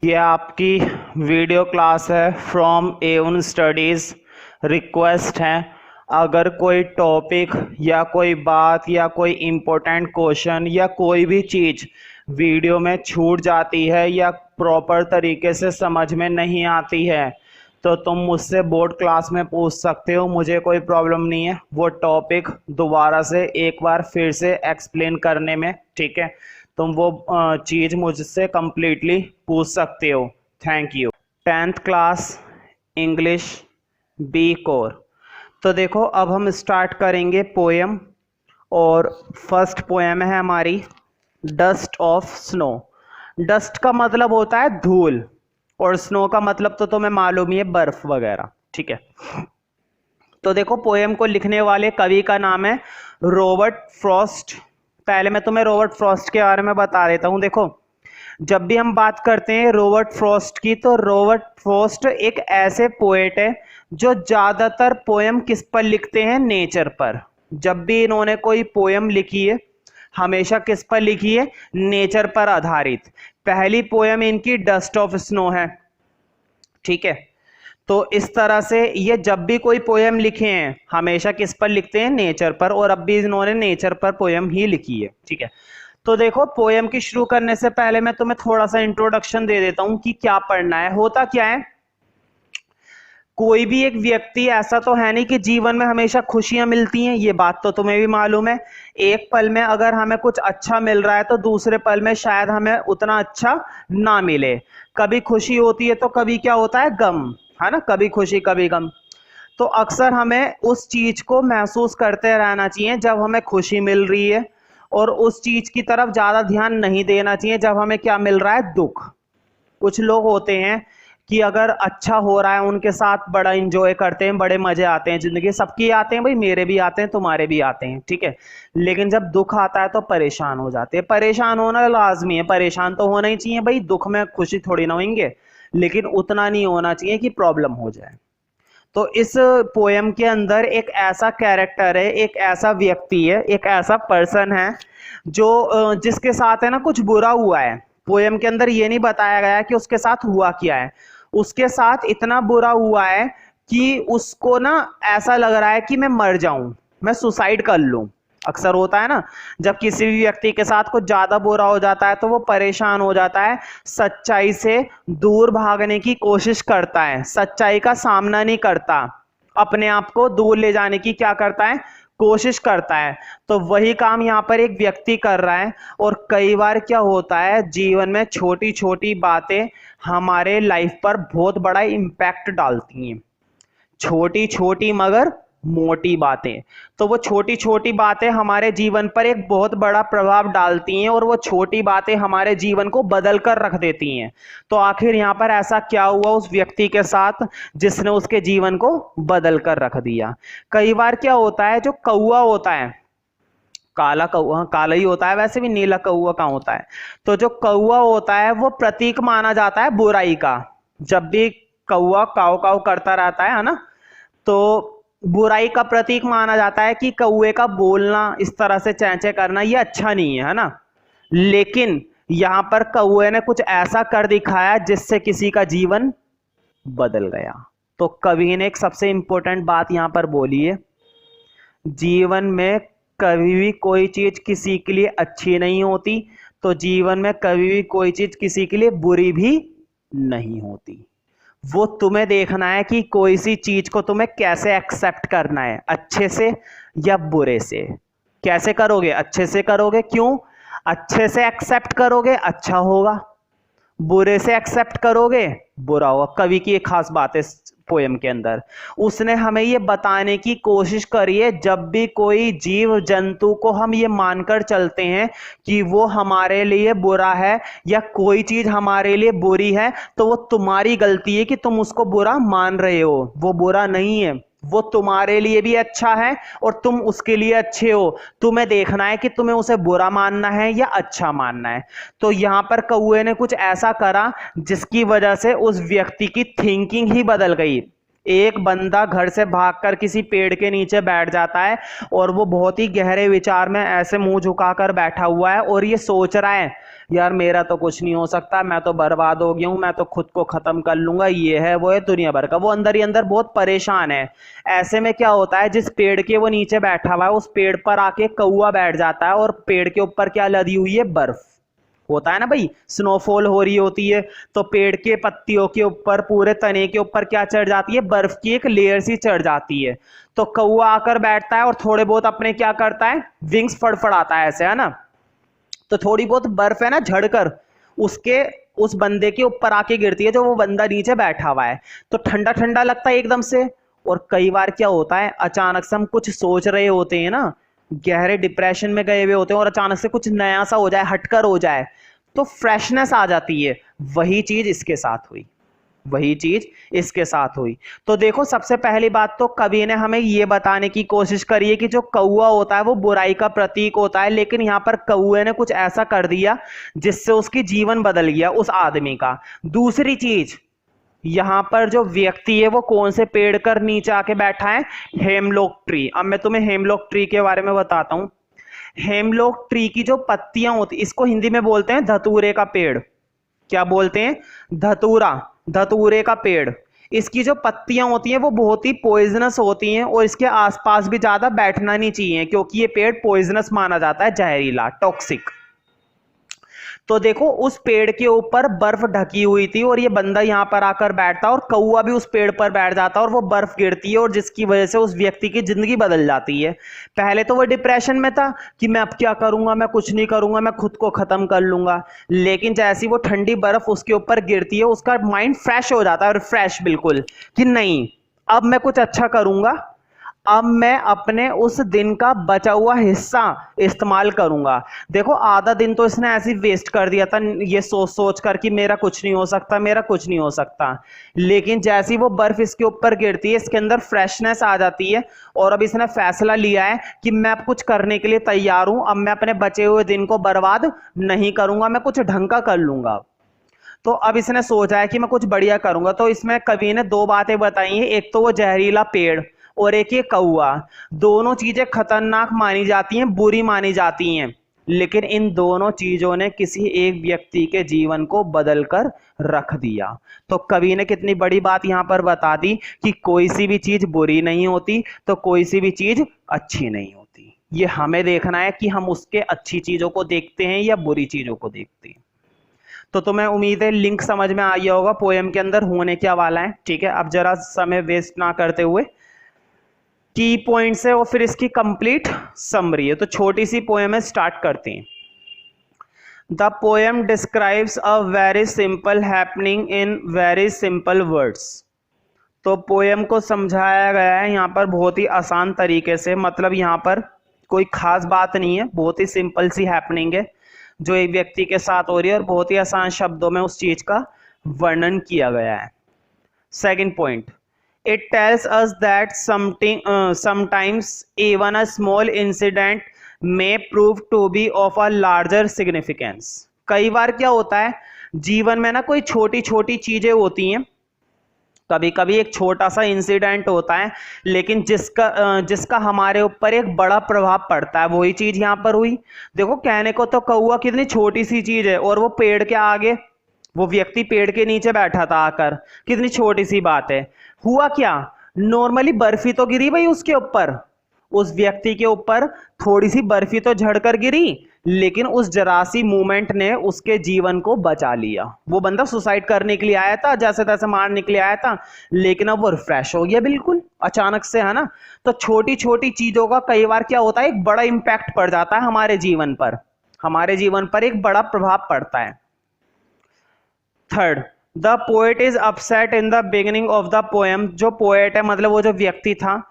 ये आपकी video class है फ्रॉम एवन स्टडीज़। रिक्वेस्ट है, अगर कोई टॉपिक या कोई बात या कोई इम्पोर्टेंट क्वेश्चन या कोई भी चीज़ वीडियो में छूट जाती है या प्रॉपर तरीके से समझ में नहीं आती है तो तुम मुझसे बोर्ड क्लास में पूछ सकते हो। मुझे कोई प्रॉब्लम नहीं है वो टॉपिक दोबारा से एक बार फिर से एक्सप्लेन करने में। ठीक है, तुम वो चीज़ मुझसे कंप्लीटली पूछ सकते हो। Thank you. 10th class English B core. तो देखो, अब हम स्टार्ट करेंगे पोएम, और फर्स्ट पोएम है हमारी डस्ट ऑफ स्नो। डस्ट का मतलब होता है धूल, और स्नो का मतलब तो तुम्हें मालूम ही है, बर्फ वगैरह। ठीक है, तो देखो पोएम को लिखने वाले कवि का नाम है रॉबर्ट फ्रॉस्ट। पहले मैं तुम्हें रॉबर्ट फ्रॉस्ट के बारे में बता देता हूं। देखो, जब भी हम बात करते हैं रॉबर्ट फ्रॉस्ट की, तो रॉबर्ट फ्रॉस्ट एक ऐसे पोएट है जो ज्यादातर पोएम किस पर लिखते हैं, नेचर पर। जब भी इन्होंने कोई पोएम लिखी है, हमेशा किस पर लिखी है, नेचर पर आधारित। पहली पोएम इनकी डस्ट ऑफ स्नो है। ठीक है, तो इस तरह से ये जब भी कोई पोएम लिखे हैं हमेशा किस पर लिखते हैं, नेचर पर, और अब भी इन्होंने नेचर पर पोएम ही लिखी है। ठीक है, तो देखो पोएम की शुरू करने से पहले मैं तुम्हें थोड़ा सा इंट्रोडक्शन दे देता हूं कि क्या पढ़ना है। होता क्या है, कोई भी एक व्यक्ति ऐसा तो है नहीं कि जीवन में हमेशा खुशियां मिलती हैं, ये बात तो तुम्हें भी मालूम है। एक पल में अगर हमें कुछ अच्छा मिल रहा है तो दूसरे पल में शायद हमें उतना अच्छा ना मिले। कभी खुशी होती है तो कभी क्या होता है, गम, है ना, कभी खुशी कभी गम। तो अक्सर हमें उस चीज को महसूस करते रहना चाहिए जब हमें खुशी मिल रही है, और उस चीज की तरफ ज्यादा ध्यान नहीं देना चाहिए जब हमें क्या मिल रहा है, दुख। कुछ लोग होते हैं कि अगर अच्छा हो रहा है उनके साथ बड़ा इंजॉय करते हैं, बड़े मजे आते हैं, जिंदगी सबकी आते हैं भाई, मेरे भी आते हैं, तुम्हारे भी आते हैं। ठीक है, लेकिन जब दुख आता है तो परेशान हो जाते हैं। परेशान होना लाजमी है, परेशान तो होना ही चाहिए भाई, दुख में खुशी थोड़ी ना होंगे, लेकिन उतना नहीं होना चाहिए कि प्रॉब्लम हो जाए। तो इस पोएम के अंदर एक ऐसा कैरेक्टर है, एक ऐसा व्यक्ति है, एक ऐसा पर्सन है जो जिसके साथ है ना कुछ बुरा हुआ है। पोएम के अंदर ये नहीं बताया गया कि उसके साथ हुआ क्या है। उसके साथ इतना बुरा हुआ है कि उसको ना ऐसा लग रहा है कि मैं मर जाऊं, मैं सुसाइड कर लूं। अक्सर होता है ना, जब किसी भी व्यक्ति के साथ कुछ ज्यादा बुरा हो जाता है तो वो परेशान हो जाता है, सच्चाई से दूर भागने की कोशिश करता है, सच्चाई का सामना नहीं करता, अपने आप को दूर ले जाने की क्या करता है, कोशिश करता है। तो वही काम यहाँ पर एक व्यक्ति कर रहा है। और कई बार क्या होता है, जीवन में छोटी छोटी बातें हमारे लाइफ पर बहुत बड़ा इम्पैक्ट डालती हैं, छोटी छोटी मगर मोटी बातें। तो वो छोटी छोटी बातें हमारे जीवन पर एक बहुत बड़ा प्रभाव डालती हैं, और वो छोटी बातें हमारे जीवन को बदल कर रख देती हैं। तो आखिर यहाँ पर ऐसा क्या हुआ उस व्यक्ति के साथ जिसने उसके जीवन को बदल कर रख दिया। कई बार क्या होता है, जो कौवा होता है, काला कौवा, काला ही होता है वैसे भी, नीला कौवा कहाँ होता है। तो जो कौवा होता है वो प्रतीक माना जाता है बुराई का। जब भी कौवा काव काव करता रहता है ना, तो बुराई का प्रतीक माना जाता है कि कौवे का बोलना, इस तरह से चैंचे करना, ये अच्छा नहीं है ना। लेकिन यहां पर कौवे ने कुछ ऐसा कर दिखाया जिससे किसी का जीवन बदल गया। तो कवि ने एक सबसे इंपॉर्टेंट बात यहां पर बोली है, जीवन में कभी भी कोई चीज किसी के लिए अच्छी नहीं होती, तो जीवन में कभी भी कोई चीज किसी के लिए बुरी भी नहीं होती। वो तुम्हें देखना है कि कोई सी चीज को तुम्हें कैसे एक्सेप्ट करना है, अच्छे से या बुरे से। कैसे करोगे, अच्छे से करोगे। क्यों, अच्छे से एक्सेप्ट करोगे अच्छा होगा, बुरे से एक्सेप्ट करोगे बुरा होगा। कवि की एक खास बात है पोएम के अंदर, उसने हमें ये बताने की कोशिश करी है, जब भी कोई जीव जंतु को हम ये मानकर चलते हैं कि वो हमारे लिए बुरा है या कोई चीज हमारे लिए बुरी है, तो वो तुम्हारी गलती है कि तुम उसको बुरा मान रहे हो। वो बुरा नहीं है, वो तुम्हारे लिए भी अच्छा है और तुम उसके लिए अच्छे हो। तुम्हें देखना है कि तुम्हें उसे बुरा मानना है या अच्छा मानना है। तो यहां पर कौवे ने कुछ ऐसा करा जिसकी वजह से उस व्यक्ति की थिंकिंग ही बदल गई। एक बंदा घर से भागकर किसी पेड़ के नीचे बैठ जाता है और वो बहुत ही गहरे विचार में ऐसे मुंह झुकाकर बैठा हुआ है और ये सोच रहा है यार मेरा तो कुछ नहीं हो सकता, मैं तो बर्बाद हो गया हूं, मैं तो खुद को खत्म कर लूंगा, ये है वो है दुनिया भर का। वो अंदर ही अंदर बहुत परेशान है। ऐसे में क्या होता है, जिस पेड़ के वो नीचे बैठा हुआ है उस पेड़ पर आके कौवा बैठ जाता है और पेड़ के ऊपर क्या लदी हुई है, बर्फ होता है ना भाई, स्नोफॉल हो रही होती है तो पेड़ के पत्तियों के ऊपर, पूरे तने के ऊपर क्या चढ़ जाती है, बर्फ की एक लेयर सी चढ़ जाती है। तो कौवा आकर बैठता है और थोड़े बहुत अपने क्या करता है, विंग्स फड़फड़ाता है ऐसे, है ना। तो थोड़ी बहुत बर्फ है ना झड़कर उसके उस बंदे के ऊपर आके गिरती है, जो वो बंदा नीचे बैठा हुआ है। तो ठंडा ठंडा लगता है एकदम से। और कई बार क्या होता है, अचानक से हम कुछ सोच रहे होते हैं ना, गहरे डिप्रेशन में गए हुए होते हैं और अचानक से कुछ नया सा हो जाए, हटकर हो जाए, तो फ्रेशनेस आ जाती है। वही चीज इसके साथ हुई, वही चीज इसके साथ हुई। तो देखो, सबसे पहली बात तो कवि ने हमें यह बताने की कोशिश करी है कि जो कौवा होता है वो बुराई का प्रतीक होता है, लेकिन यहां पर कौवे ने कुछ ऐसा कर दिया जिससे उसकी जीवन बदल गया उस आदमी का। दूसरी चीज, यहां पर जो व्यक्ति है वो कौन से पेड़ कर नीचे आके बैठा है, हेमलॉक ट्री। अब मैं तुम्हें हेमलॉक ट्री के बारे में बताता हूं। हेमलॉक ट्री की जो पत्तियां होती, इसको हिंदी में बोलते हैं धतूरे का पेड़। क्या बोलते हैं, धतूरा, धतूरे का पेड़। इसकी जो पत्तियां होती हैं वो बहुत ही पॉइजनस होती हैं और इसके आसपास भी ज्यादा बैठना नहीं चाहिए, क्योंकि ये पेड़ पॉइजनस माना जाता है, जहरीला, टॉक्सिक। तो देखो, उस पेड़ के ऊपर बर्फ ढकी हुई थी और ये बंदा यहां पर आकर बैठता और कौवा भी उस पेड़ पर बैठ जाता और वो बर्फ गिरती है और जिसकी वजह से उस व्यक्ति की जिंदगी बदल जाती है। पहले तो वो डिप्रेशन में था कि मैं अब क्या करूंगा, मैं कुछ नहीं करूंगा, मैं खुद को खत्म कर लूंगा। लेकिन जैसी वो ठंडी बर्फ उसके ऊपर गिरती है, उसका माइंड फ्रेश हो जाता है, रिफ्रेश बिल्कुल, कि नहीं अब मैं कुछ अच्छा करूंगा, अब मैं अपने उस दिन का बचा हुआ हिस्सा इस्तेमाल करूंगा। देखो, आधा दिन तो इसने ऐसे वेस्ट कर दिया था ये सोच सोच कर कि मेरा कुछ नहीं हो सकता, मेरा कुछ नहीं हो सकता। लेकिन जैसी वो बर्फ इसके ऊपर गिरती है, इसके अंदर फ्रेशनेस आ जाती है और अब इसने फैसला लिया है कि मैं अब कुछ करने के लिए तैयार हूं, अब मैं अपने बचे हुए दिन को बर्बाद नहीं करूंगा, मैं कुछ ढंग का कर लूंगा। तो अब इसने सोचा है कि मैं कुछ बढ़िया करूंगा। तो इसमें कवि ने दो बातें बताई हैं, एक तो वो जहरीला पेड़ और एक ये कौवा। दोनों चीजें खतरनाक मानी जाती हैं, बुरी मानी जाती हैं, लेकिन इन दोनों चीजों ने किसी एक व्यक्ति के जीवन को बदल कर रख दिया। तो कवि ने कितनी बड़ी बात यहां पर बता दी कि कोई सी भी चीज बुरी नहीं होती, तो कोई सी भी चीज अच्छी नहीं होती। ये हमें देखना है कि हम उसके अच्छी चीजों को देखते हैं या बुरी चीजों को देखते हैं। तो तुम्हें उम्मीद है लिंक समझ में आ गया होगा पोएम के अंदर होने क्या वाला है। ठीक है, अब जरा समय वेस्ट ना करते हुए की पॉइंट्स है और फिर इसकी कंप्लीट समरी है। तो छोटी सी पोएम है, स्टार्ट करते हैं। The poem describes a very simple happening in very simple words. तो पोएम को समझाया गया है यहाँ पर बहुत ही आसान तरीके से, मतलब यहाँ पर कोई खास बात नहीं है, बहुत ही सिंपल सी हैपनिंग है जो एक व्यक्ति के साथ हो रही है और बहुत ही आसान शब्दों में उस चीज का वर्णन किया गया है। Second point, it tells us that sometimes even a small incident may prove to be of a larger significance। कई बार क्या होता है जीवन में ना, कोई छोटी छोटी चीजें होती हैं, कभी कभी एक छोटा सा इंसिडेंट होता है लेकिन जिसका हमारे ऊपर एक बड़ा प्रभाव पड़ता है। वही चीज यहां पर हुई। देखो, कहने को तो कौवा कितनी छोटी सी चीज है और वो पेड़ के आगे, वो व्यक्ति पेड़ के नीचे बैठा था आकर, कितनी छोटी सी बात है। हुआ क्या, नॉर्मली बर्फी तो गिरी भाई उसके ऊपर, उस व्यक्ति के ऊपर थोड़ी सी बर्फी तो झड़कर गिरी, लेकिन उस जरा सी मूवमेंट ने उसके जीवन को बचा लिया। वो बंदा सुसाइड करने के लिए आया था, जैसे तैसे मारने के लिए आया था, लेकिन अब वो रिफ्रेश हो गया बिल्कुल अचानक से, है ना। तो छोटी छोटी चीजों का कई बार क्या होता है, एक बड़ा इंपैक्ट पड़ जाता है हमारे जीवन पर, हमारे जीवन पर एक बड़ा प्रभाव पड़ता है। Third, the poet is upset in the beginning of the poem. जो पोएट है मतलब वो जो व्यक्ति था,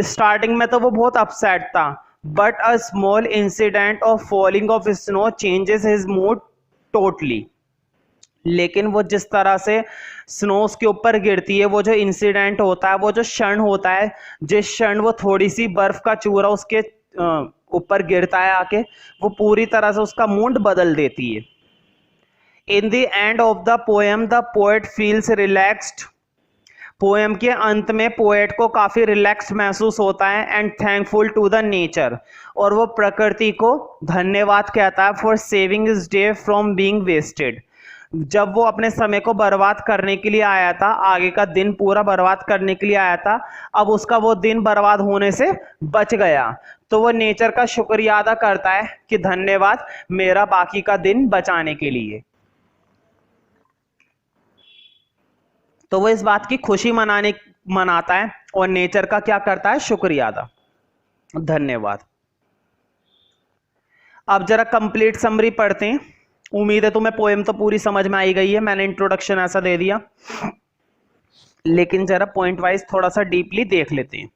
स्टार्टिंग में तो वो बहुत अपसेट था, but a small incident of falling of snow changes his mood totally. लेकिन वो जिस तरह से स्नो उसके ऊपर गिरती है, वो जो इंसिडेंट होता है, वो जो क्षण होता है, जिस क्षण वो थोड़ी सी बर्फ का चूरा उसके ऊपर गिरता है आके, वो पूरी तरह से उसका मूड बदल देती है। In the end of the poem, the poet feels relaxed, poem के अंत में पोएट को काफी रिलैक्स महसूस होता है and thankful to the nature, और वो प्रकृति को धन्यवाद कहता है for saving his day from being wasted. जब वो अपने समय को बर्बाद करने के लिए आया था, आगे का दिन पूरा बर्बाद करने के लिए आया था, अब उसका वो दिन बर्बाद होने से बच गया, तो वो नेचर का शुक्रिया अदा करता है कि धन्यवाद मेरा बाकी का दिन बचाने के लिए। तो वो इस बात की खुशी मनाता है और नेचर का क्या करता है, शुक्रिया अदा, धन्यवाद। अब जरा कंप्लीट समरी पढ़ते हैं। उम्मीद है तुम्हें पोएम तो पूरी समझ में आई गई है, मैंने इंट्रोडक्शन ऐसा दे दिया, लेकिन जरा पॉइंट वाइज थोड़ा सा डीपली देख लेते हैं।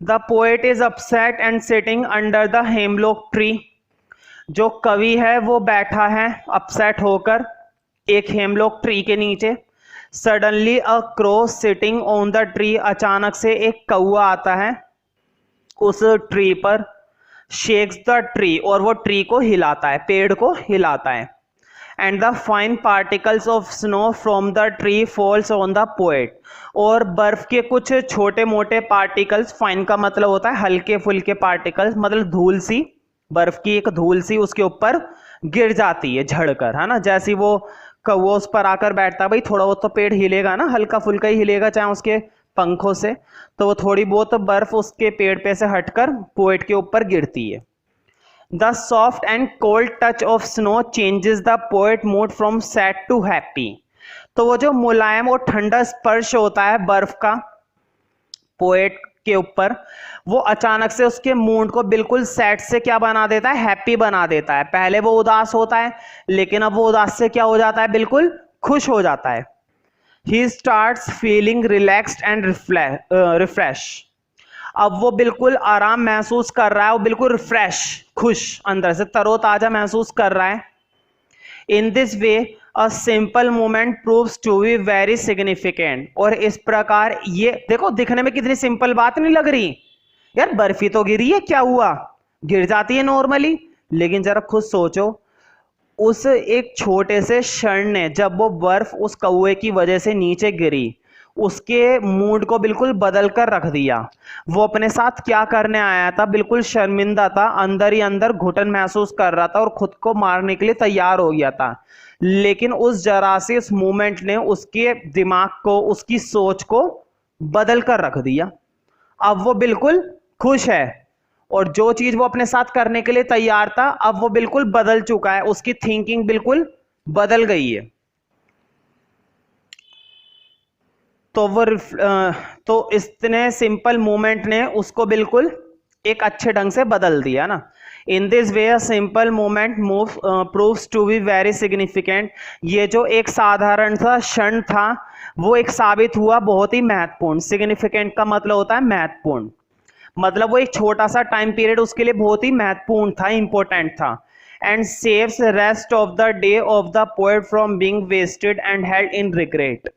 The poet is upset and sitting under the hemlock tree. जो कवि है वो बैठा है अपसेट होकर एक हेमलॉक ट्री के नीचे। Suddenly a crow sitting on the tree. अचानक से एक कौवा आता है उस ट्री पर। शेक्स द ट्री, और वो ट्री को हिलाता है, पेड़ को हिलाता है। And the fine particles of snow from the tree falls on the poet. और बर्फ के कुछ छोटे मोटे पार्टिकल्स, फाइन का मतलब होता है हल्के फुल्के पार्टिकल्स, मतलब धूल सी, बर्फ की एक धूल सी उसके ऊपर गिर जाती है झड़कर, है ना। जैसी वो कौवा उस पर आकर बैठता है, भाई थोड़ा बहुत तो पेड़ हिलेगा ना, हल्का फुल्का ही हिलेगा, चाहे उसके पंखों से, तो वो थोड़ी बहुत बर्फ उसके पेड़ पे से हटकर पोएट के ऊपर गिरती है। The soft and cold touch of snow changes the poet mood from sad to happy. तो वो जो मुलायम और ठंडा स्पर्श होता है बर्फ का पोएट के ऊपर, वो अचानक से उसके मूड को बिल्कुल सैड से क्या बना देता है, हैप्पी बना देता है। पहले वो उदास होता है, लेकिन अब वो उदास से क्या हो जाता है, बिल्कुल खुश हो जाता है। He starts feeling relaxed and refresh। अब वो बिल्कुल आराम महसूस कर रहा है, वो बिल्कुल रिफ्रेश, खुश, अंदर से तरोताजा महसूस कर रहा है। In this way, a simple moment proves to be very significant। और इस प्रकार ये देखो, दिखने में कितनी सिंपल बात नहीं लग रही यार, बर्फी तो गिरी है, क्या हुआ, गिर जाती है नॉर्मली, लेकिन जरा खुद सोचो, उस एक छोटे से क्षण ने, जब वो बर्फ उस कौवे की वजह से नीचे गिरी, उसके मूड को बिल्कुल बदल कर रख दिया। वो अपने साथ क्या करने आया था, बिल्कुल शर्मिंदा था, अंदर ही अंदर घुटन महसूस कर रहा था और खुद को मारने के लिए तैयार हो गया था, लेकिन उस जरा से उस मोमेंट ने उसके दिमाग को, उसकी सोच को बदल कर रख दिया। अब वो बिल्कुल खुश है, और जो चीज वो अपने साथ करने के लिए तैयार था, अब वो बिल्कुल बदल चुका है, उसकी थिंकिंग बिल्कुल बदल गई है। तो इतने सिंपल मूवमेंट ने उसको बिल्कुल एक अच्छे ढंग से बदल दिया ना। In this way a simple movement proves to be very significant. ये जो एक साधारण सा क्षण था, वो एक साबित हुआ बहुत ही महत्वपूर्ण। सिग्निफिकेंट का मतलब होता है महत्वपूर्ण, मतलब वो एक छोटा सा टाइम पीरियड उसके लिए बहुत ही महत्वपूर्ण था, इंपॉर्टेंट था। And saves rest of the day of the poet from being wasted and held in regret.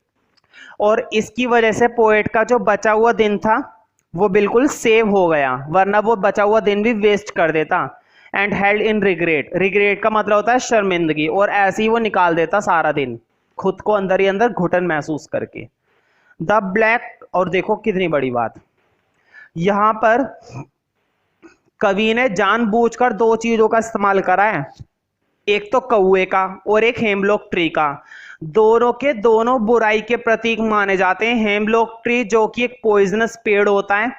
और इसकी वजह से पोएट का जो बचा हुआ दिन था वो बिल्कुल सेव हो गया, वरना वो बचा हुआ दिन भी वेस्ट कर देता। And held in regret, regret का मतलब होता है शर्मिंदगी, और ऐसे ही वो निकाल देता सारा दिन, खुद को अंदर ही अंदर घुटन महसूस करके। द ब्लैक, और देखो कितनी बड़ी बात, यहां पर कवि ने जानबूझकर दो चीजों का इस्तेमाल करा है, एक तो कौवे का और एक हेमलॉक ट्री का। दोनों के दोनों बुराई के प्रतीक माने जाते हैं। हेमलॉक ट्री जो कि एक पॉइजनस पेड़ होता है,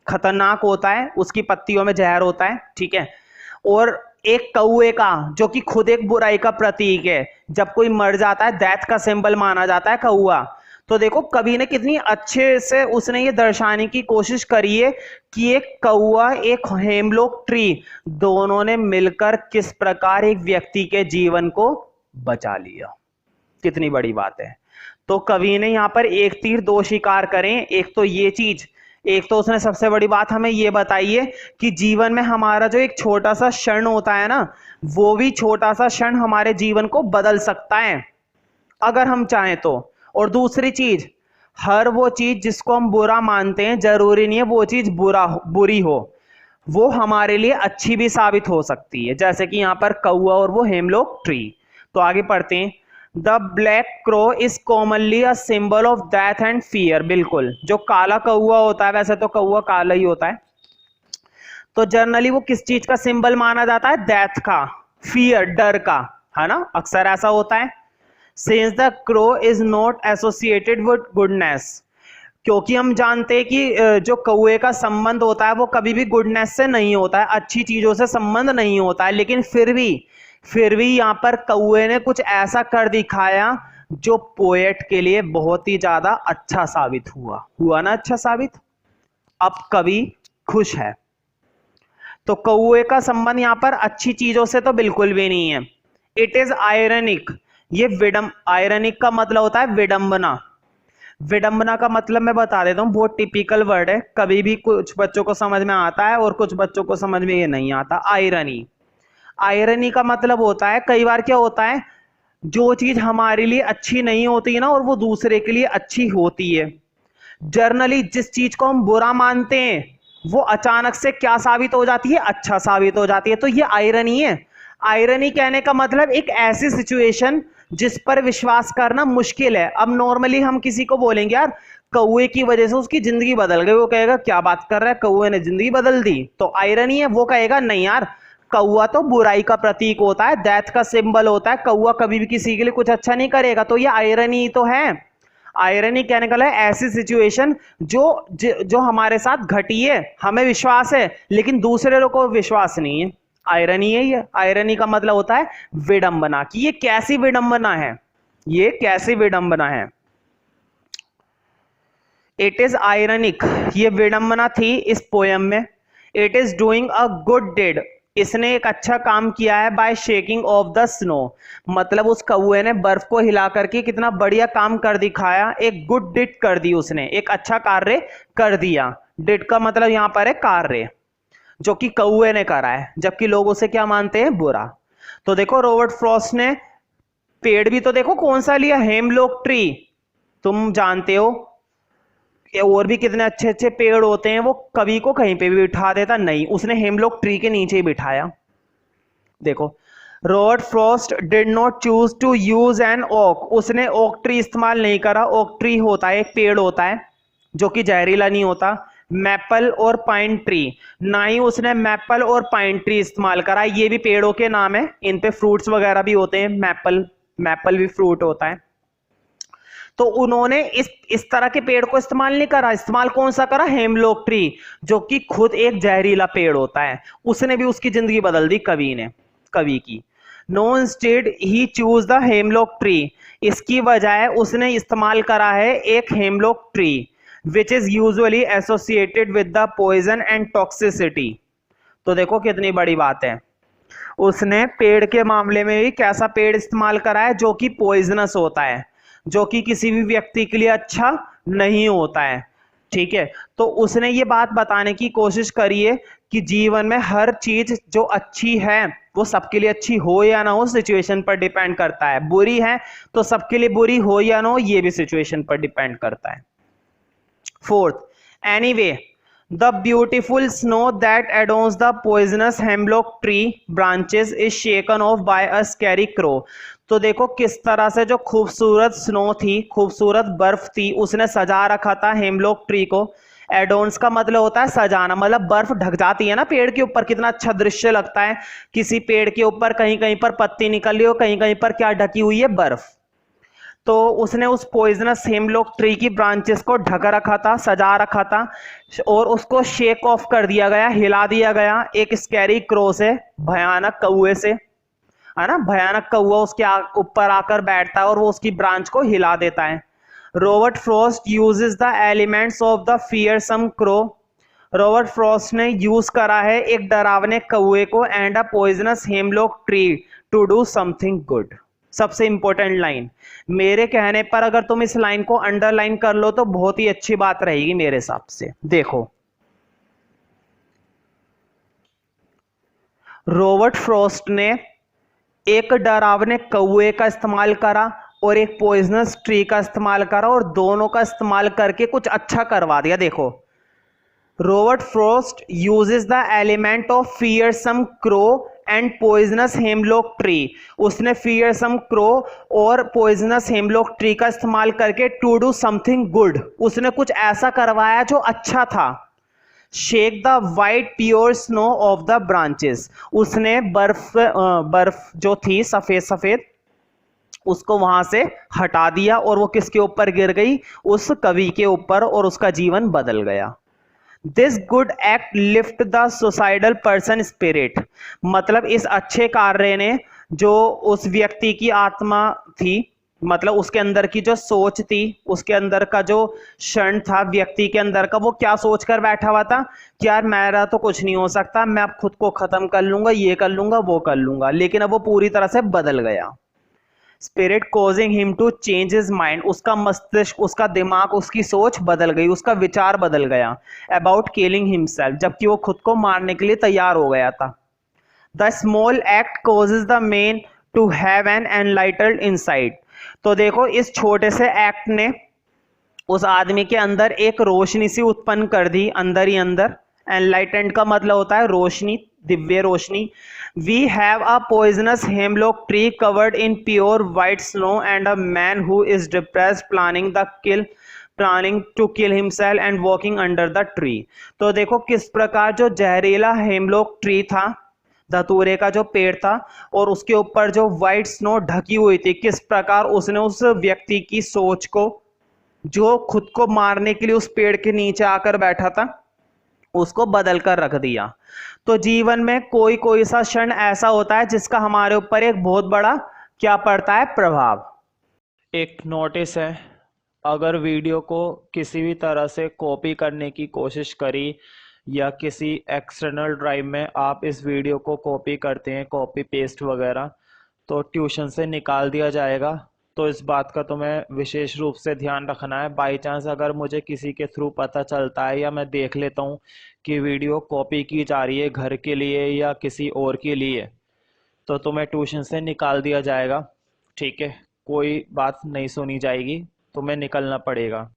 खतरनाक होता है, उसकी पत्तियों में जहर होता है, ठीक है। और एक कौवे का जो कि खुद एक बुराई का प्रतीक है, जब कोई मर जाता है डेथ का सिंबल माना जाता है कौवा। तो देखो कवि ने कितनी अच्छे से उसने ये दर्शाने की कोशिश करी है कि एक कौवा, एक हेमलॉक ट्री, दोनों ने मिलकर किस प्रकार एक व्यक्ति के जीवन को बचा लिया। कितनी बड़ी बात है। तो कवि ने यहाँ पर एक तीर दो शिकार करें, एक तो ये चीज, एक तो उसने सबसे बड़ी बात हमें ये बताई है कि जीवन में हमारा जो एक छोटा सा क्षण होता है ना, वो भी छोटा सा क्षण हमारे जीवन को बदल सकता है अगर हम चाहें तो। और दूसरी चीज, हर वो चीज जिसको हम बुरा मानते हैं, जरूरी नहीं है वो चीज बुरी हो, वो हमारे लिए अच्छी भी साबित हो सकती है, जैसे कि यहाँ पर कौवा और वो हेमलॉक ट्री। तो आगे पढ़ते हैं। The black crow is commonly a symbol of death and fear. बिल्कुल, जो काला कौआ होता है, वैसे तो कौआ काला ही होता है, तो जनरली वो किस चीज का सिंबल माना जाता है? डेथ का, फियर, डर का, है ना, अक्सर ऐसा होता है। Since the crow is not associated with goodness, क्योंकि हम जानते हैं कि जो कौए का संबंध होता है वो कभी भी गुडनेस से नहीं होता है, अच्छी चीजों से संबंध नहीं होता है, लेकिन फिर भी यहां पर कौए ने कुछ ऐसा कर दिखाया जो पोएट के लिए बहुत ही ज्यादा अच्छा साबित हुआ ना, अच्छा साबित। अब कवि खुश है। तो कौए का संबंध यहां पर अच्छी चीजों से तो बिल्कुल भी नहीं है। इट इज आयरनिक, ये आयरनिक का मतलब होता है विडंबना। विडंबना का मतलब मैं बता देता हूँ, बहुत टिपिकल वर्ड है, कभी भी कुछ बच्चों को समझ में आता है और कुछ बच्चों को समझ में ये नहीं आता। आयरनी, आयरनी का मतलब होता है, कई बार क्या होता है, जो चीज हमारे लिए अच्छी नहीं होती है ना, और वो दूसरे के लिए अच्छी होती है। जर्नली जिस चीज को हम बुरा मानते हैं वो अचानक से क्या साबित हो जाती है? अच्छा साबित हो जाती है। तो ये आयरनी है। आयरनी कहने का मतलब एक ऐसी सिचुएशन जिस पर विश्वास करना मुश्किल है। अब नॉर्मली हम किसी को बोलेंगे यार कौए की वजह से उसकी जिंदगी बदल गई, वो कहेगा क्या बात कर रहा है, कौए ने जिंदगी बदल दी, तो आयरनी है। वो कहेगा नहीं यार, कौआ तो बुराई का प्रतीक होता है, डेथ का सिंबल होता है, कौआ कभी भी किसी के लिए कुछ अच्छा नहीं करेगा, तो ये आयरनी तो है। आयरनी कहने का है ऐसी सिचुएशन जो हमारे साथ घटी है, हमें विश्वास है लेकिन दूसरे लोगों को विश्वास नहीं है, आयरनी है ये। आयरनी का मतलब होता है विडंबना, कि ये कैसी विडंबना है, ये कैसी विडंबना है। इट इज आयरनिक, ये विडंबना थी इस पोयम में। It is doing a good did, इसने एक अच्छा काम किया है। By shaking off the snow, मतलब उस कौए ने बर्फ को हिला करके कितना बढ़िया काम कर दिखाया, एक गुड डिड कर दी उसने, एक अच्छा कार्य कर दिया। डिड का मतलब यहां पर है कार्य, जो कि कौए ने करा है, जबकि लोग उसे क्या मानते हैं? बुरा। तो देखो रॉबर्ट फ्रॉस्ट ने पेड़ भी तो देखो कौन सा लिया, हेमलॉक ट्री। तुम जानते हो और भी कितने अच्छे अच्छे पेड़ होते हैं, वो कवि को कहीं पे भी बिठा देता, नहीं, उसने हेमलॉक ट्री के नीचे ही बिठाया। देखो, Robert Frost did not choose to use an oak, उसने ओक ट्री इस्तेमाल नहीं करा। ओक ट्री होता है एक पेड़ होता है जो कि जहरीला नहीं होता। मैपल और पाइन ट्री, ना ही उसने मैपल और पाइन ट्री इस्तेमाल करा, ये भी पेड़ों के नाम है, इन पे फ्रूट्स वगैरह भी होते हैं, मैपल भी फ्रूट होता है। तो उन्होंने इस तरह के पेड़ को इस्तेमाल नहीं करा। इस्तेमाल कौन सा करा? हेमलॉक ट्री, जो कि खुद एक जहरीला पेड़ होता है, उसने भी उसकी जिंदगी बदल दी कवि की। No instead he choose the hemlock tree, इसकी बजाय उसने इस्तेमाल करा है एक hemlock tree which is usually associated with the poison and toxicity. तो देखो कितनी बड़ी बात है, उसने पेड़ के मामले में भी कैसा पेड़ इस्तेमाल करा है? जो कि पॉइजनस होता है, जो कि किसी भी व्यक्ति के लिए अच्छा नहीं होता है। ठीक है, तो उसने ये बात बताने की कोशिश करी है कि जीवन में हर चीज जो अच्छी है वो सबके लिए अच्छी हो या ना हो, सिचुएशन पर डिपेंड करता है। बुरी है तो सबके लिए बुरी हो या ना हो, ये भी सिचुएशन पर डिपेंड करता है। Fourth, anyway the beautiful snow that adorns the poisonous hemlock tree branches is shaken off by a scary crow। तो देखो किस तरह से जो खूबसूरत स्नो थी, खूबसूरत बर्फ थी, उसने सजा रखा था हेमलॉक ट्री को। एडोन्स का मतलब होता है सजाना, मतलब बर्फ ढक जाती है ना पेड़ के ऊपर, कितना अच्छा दृश्य लगता है। किसी पेड़ के ऊपर कहीं कहीं पर पत्ती निकल रही हो, कहीं कहीं पर क्या ढकी हुई है? बर्फ। तो उसने उस पॉइजनस हेमलॉक ट्री की ब्रांचेस को ढक रखा था, सजा रखा था, और उसको शेक ऑफ कर दिया गया, हिला दिया गया एक स्कैरी क्रो से, भयानक कौए से, है ना। भयानक कौआ उसके ऊपर आकर बैठता है और वो उसकी ब्रांच को हिला देता है। Robert Frost uses the elements of the fearsome crow, Robert Frost ने यूज करा है एक डरावने कौए को and a poisonous hemlock tree to do something good. सबसे इंपॉर्टेंट लाइन, मेरे कहने पर अगर तुम इस लाइन को अंडरलाइन कर लो तो बहुत ही अच्छी बात रहेगी मेरे हिसाब से। देखो, रॉबर्ट फ्रॉस्ट ने एक डरावने कौए का इस्तेमाल करा और एक पॉइजनस ट्री का इस्तेमाल करा, और दोनों का इस्तेमाल करके कुछ अच्छा करवा दिया। देखो, Robert Frost uses the element of fearsome crow and poisonous hemlock tree. उसने फियरसम क्रो और पॉइजनस हेमलॉक ट्री का इस्तेमाल करके टू डू समथिंग गुड, उसने कुछ ऐसा करवाया जो अच्छा था। Shake the white pure snow of the branches, उसने बर्फ जो थी सफेद सफेद उसको वहां से हटा दिया और वो किसके ऊपर गिर गई, उस कवि के ऊपर, और उसका जीवन बदल गया। This good act lift the suicidal person spirit, मतलब इस अच्छे कार्य ने जो उस व्यक्ति की आत्मा थी, मतलब उसके अंदर की जो सोच थी, उसके अंदर का जो क्षण था व्यक्ति के अंदर का, वो क्या सोच कर बैठा हुआ था कि यार मेरा तो कुछ नहीं हो सकता, मैं अब खुद को खत्म कर लूंगा, ये कर लूंगा वो कर लूंगा, लेकिन अब वो पूरी तरह से बदल गया। Spirit causing him to change his mind, उसका मस्तिष्क, उसका दिमाग, उसकी सोच बदल गई, उसका विचार बदल गया अबाउट किलिंग हिमसेल्फ, जबकि वो खुद को मारने के लिए तैयार हो गया था। The small act causes the man to have an enlightened insight, तो देखो इस छोटे से एक्ट ने उस आदमी के अंदर एक रोशनी सी उत्पन्न कर दी, अंदर ही अंदर। एनलाइटेंड का मतलब होता है रोशनी, दिव्य रोशनी। We have a poisonous hemlock tree covered in pure white snow and a man who is depressed planning to kill himself and walking under the tree. तो देखो किस प्रकार जो जहरीला हेमलॉक ट्री था, धतूरे का जो पेड़ था, और उसके ऊपर जो वाइट स्नो ढकी हुई थी, किस प्रकार उसने उस व्यक्ति की सोच को, जो खुद को मारने के लिए उस पेड़ के नीचे आकर बैठा था, उसको बदल कर रख दिया। तो जीवन में कोई कोई सा क्षण ऐसा होता है जिसका हमारे ऊपर एक बहुत बड़ा क्या पड़ता है, प्रभाव। एक नोटिस है, अगर वीडियो को किसी भी तरह से कॉपी करने की कोशिश करी या किसी एक्सटर्नल ड्राइव में आप इस वीडियो को कॉपी करते हैं, कॉपी पेस्ट वगैरह, तो ट्यूशन से निकाल दिया जाएगा। तो इस बात का तुम्हें विशेष रूप से ध्यान रखना है। बाई चांस अगर मुझे किसी के थ्रू पता चलता है या मैं देख लेता हूँ कि वीडियो कॉपी की जा रही है घर के लिए या किसी और के लिए, तो तुम्हें ट्यूशन से निकाल दिया जाएगा। ठीक है, कोई बात नहीं सुनी जाएगी, तुम्हें निकलना पड़ेगा।